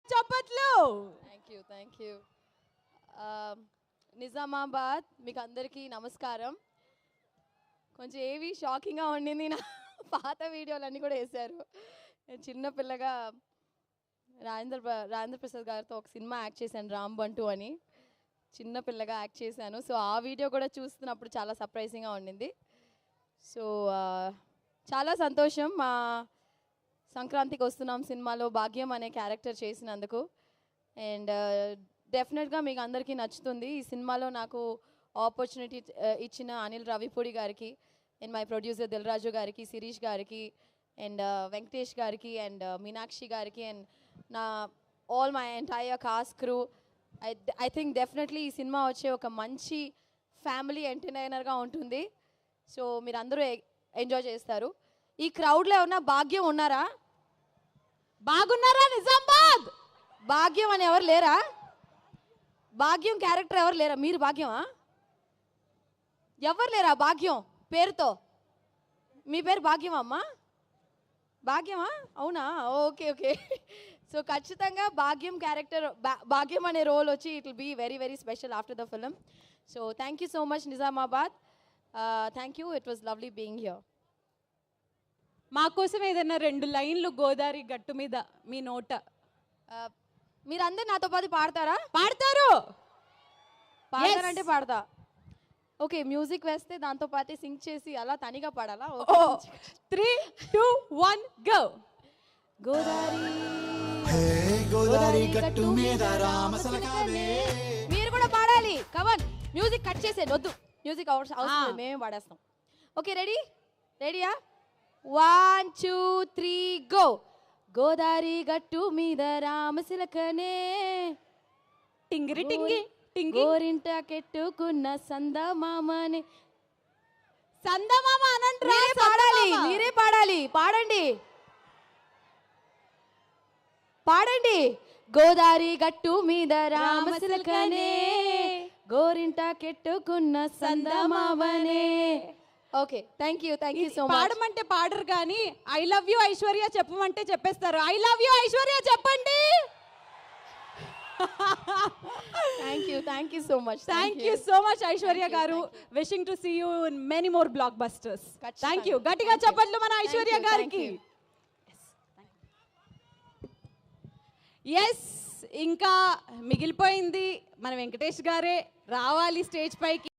చప్పట్లు. Thank you. Nizamabad మీకు అందరికీ నమస్కారం. కొంచెం ఏవి షాకింగ్గా ఉండింది, నా పాత వీడియోలన్నీ కూడా వేశారు. నేను చిన్నపిల్లగా రాజేంద్ర ప్రసాద్ గారితో ఒక సినిమా యాక్ట్ చేశాను, రాంబంటూ అని. చిన్నపిల్లగా యాక్ట్ చేశాను. సో ఆ వీడియో కూడా చూస్తున్నప్పుడు చాలా సర్ప్రైజింగ్గా ఉండింది. సో చాలా సంతోషం మా సంక్రాంతికి వస్తున్నాం సినిమాలో భాగ్యం అనే క్యారెక్టర్ చేసినందుకు. అండ్ డెఫినెట్గా మీకు అందరికీ నచ్చుతుంది. ఈ సినిమాలో నాకు ఆపర్చునిటీ ఇచ్చిన అనిల్ రావిపూడి గారికి అండ్ మై ప్రొడ్యూసర్ దిల్రాజు గారికి, శిరీష్ గారికి అండ్ వెంకటేష్ గారికి అండ్ మీనాక్షి గారికి అండ్ నా all my entire cost crew. I think definitely ఈ సినిమా వచ్చే ఒక మంచి ఫ్యామిలీ ఎంటర్టైనర్గా ఉంటుంది. సో మీరు అందరూ ఎంజాయ్ చేస్తారు. ఈ క్రౌడ్లో ఏమన్నా భాగ్యం ఉన్నారా? బాగున్నారా నిజామాబాద్? భాగ్యం అని ఎవరు లేరా? భాగ్యం క్యారెక్టర్ ఎవరు లేరా? మీరు భాగ్యమా? ఎవరు లేరా భాగ్యం పేరుతో? మీ పేరు భాగ్యమా అమ్మా? భాగ్యమా? అవునా? Okay okay. సో ఖచ్చితంగా భాగ్యం క్యారెక్టర్, భాగ్యం అనే రోల్ వచ్చి it will be very very special after the film. So thank you so much Nizamabad. Thank you. It was lovely being here. మా కోసం ఏదైనా 2 లైన్లు గోదావరి గట్టు మీద మీ నోట. మీరందరూ నాతో పాటు పాడతారా? పాడతారు. పాడతారంటే పాడతా. ఓకే, మ్యూజిక్ వేస్తే దాంతో పాటు సింగ్ చేసి అలా తనిగా పాడాలా? 3, 2, 1 గో. గోదావరి గట్టు మీద రామసలకావే. మీరు కూడా పాడాలి. కవన్ మ్యూజిక్ కట్ చేసేది వద్దు. మ్యూజిక్ అవసరం, మేమే పాడేస్తాం. Okay, ready? రెడీయా? 1, 2, 3 గో. గోదావరి గట్టు మీద రామసిలకనే టింగిరి టింగి టింగి గోరింట కెట్టుకున్న సందమామనే. సందమామ అనంట్రా. పాడాలి, మీరే పాడాలి. పాడండి పాడండి. గోదావరి గట్టు మీద రామసిలకనే గోరింట కెట్టుకున్న సందమామనే. Okay, thank you so much. పాడమంటే పాడరు కానీ ఐ లవ్ యూ ఐశ్వర్య చెప్పమంటే చెప్పేస్తారు. ఐ లవ్ యూ ఐశ్వర్య చెప్పండి. Thank you so much. Thank you so much Aishwarya గారు. Wishing to see you in many more blockbusters. Thank you. గట్టిగా చెప్పండి మన ఐశ్వర్య గారికి. ఎస్, ఇంకా మిగిలిపోయింది మన వెంకటేష్ గారే రావాలి స్టేజ్ పైకి.